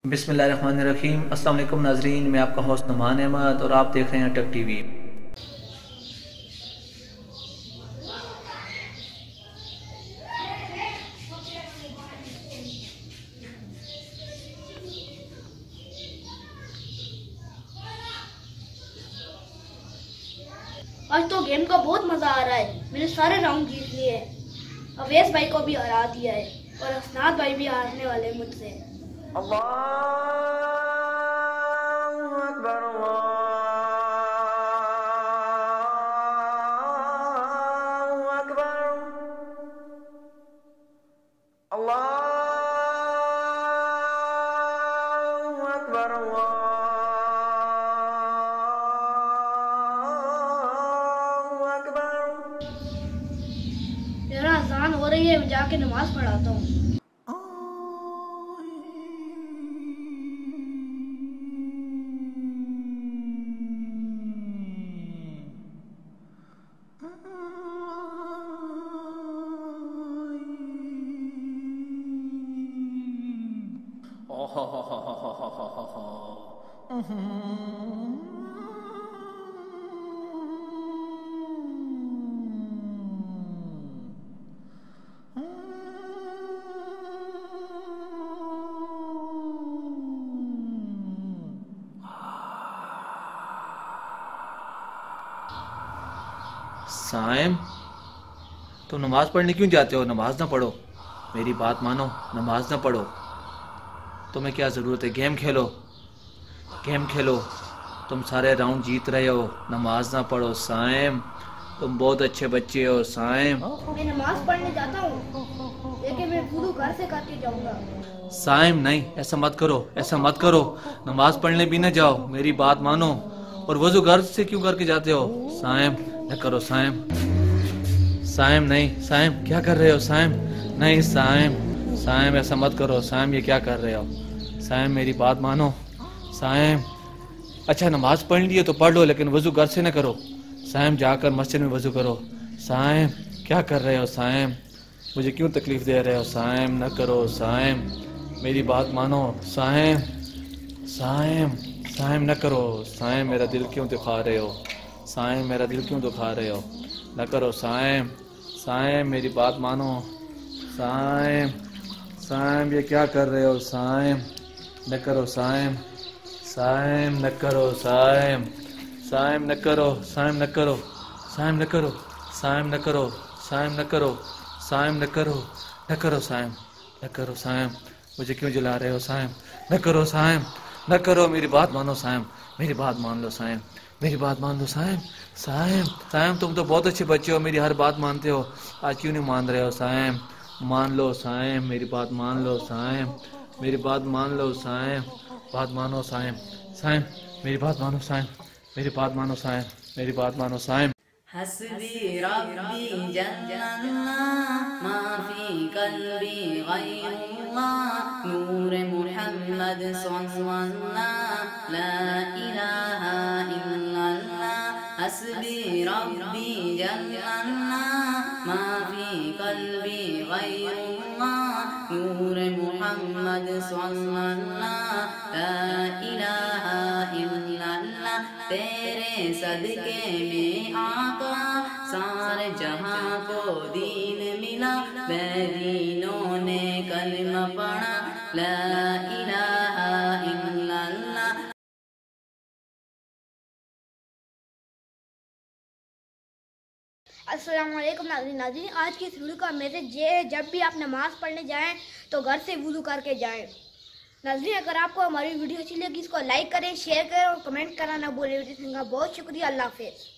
बिस्मिल्लाहिर्रहमानिर्रहीम। अस्सलाम वालेकुम नाजरीन, मैं आपका होस्ट नुमान अहमद और आप देख रहे हैं टेक टीवी। आज तो गेम का बहुत मजा आ रहा है। मैंने सारे राउंड जीत लिए हैं। अवैस भाई को भी हरा दिया है और असनाद भाई भी हारने वाले हैं मुझसे। अल्लाहु अकबर, अल्लाहु अकबर, अल्लाहु अकबर, अल्लाहु अकबर। मेरा अजान हो रही है, मैं जाके नमाज पढ़ाता हूँ। साइम, तुम नमाज पढ़ने क्यों जाते हो? नमाज ना पढ़ो, मेरी बात मानो, नमाज ना पढ़ो। तुम्हें क्या ज़रूरत है? गेम खेलो, गेम खेलो। तुम सारे राउंड जीत रहे हो, नमाज ना पढ़ो। साइम, तुम बहुत अच्छे बच्चे हो। साइम, मैं नमाज पढ़ने जाता हूँ, लेकिन मैं वुज़ू घर से करके जाऊंगा। साइम नहीं, ऐसा मत करो, ऐसा मत करो। नमाज पढ़ने भी ना जाओ, मेरी बात मानो। और वजू घर से क्यों करके जाते हो? साइम न करो। साइम, साइम नहीं। साइम क्या कर रहे हो? साइम नहीं। साइम, साइम ऐसा मत करो। साइम ये क्या कर रहे हो? साइम मेरी बात मानो। साइम, अच्छा नमाज पढ़ लिए तो पढ़ लो, लेकिन वजू घर से न करो। साइम जाकर मस्जिद में वजू करो। साइम क्या कर रहे हो? साइम मुझे क्यों तकलीफ दे रहे हो? साइम न करो। साइम मेरी बात मानो। साइम, साइम, साइम न करो। साइम मेरा दिल क्यों दुखा रहे हो? साइम मेरा दिल क्यों दुखा रहे हो? न करो। साइम, साइम मेरी बात मानो। साइम, साइम ये क्या कर रहे हो? साइम न करो। साइम, साइम न करो। साइम, साइम न करो। साइम न करो। साइम न करो। साइम न करो। साइम न करो। साइम न करो। न करो। साइम न करो। साइम मुझे क्यों जला रहे हो? साइम न करो। साइम न करो, मेरी बात मानो। साइम मेरी बात मान लो। साइम मेरी बात मान लो। साइम, साइम, साइम तुम तो बहुत अच्छे बच्चे हो, मेरी हर बात मानते हो, आज क्यों नहीं मान रहे हो? साइम मान लो। साइम मेरी बात मान लो। साइम मेरी बात मान लो। साइम बात मानो। साइम, साइम मेरी बात मानो। साइम मेरी बात मानो। साइम मेरी बात मानो। साइम हस्बी रब्बी जल्लल्लाह मा फी कल्बी गैरुल्लाह नूर मुहम्मद सल्लल्लाह ला इलाहा इल्लल्लाह। हस्बी रब्बी जल्लल्लाह मा फी कल्बी गैरुल्लाह नूर मुहम्मद सल्लल्लाह ला इलाहा इल्लल्लाह। तेरे सदके में आका सारे जहां को दीन मिला, बेदीनों ने कलमा पढ़ा ला इलाहा इल्लल्लाह। अस्सलाम वालेकुम नाज़रीन, आज की इस वीडियो का मैसेज ये है, जब भी आप नमाज पढ़ने जाएं तो घर से वुज़ू करके जाएं। नाज़रीन, अगर आपको हमारी वीडियो अच्छी लगी इसको लाइक करें, शेयर करें और कमेंट करना ना भूलें। बहुत शुक्रिया। अल्लाह हाफ़िज़।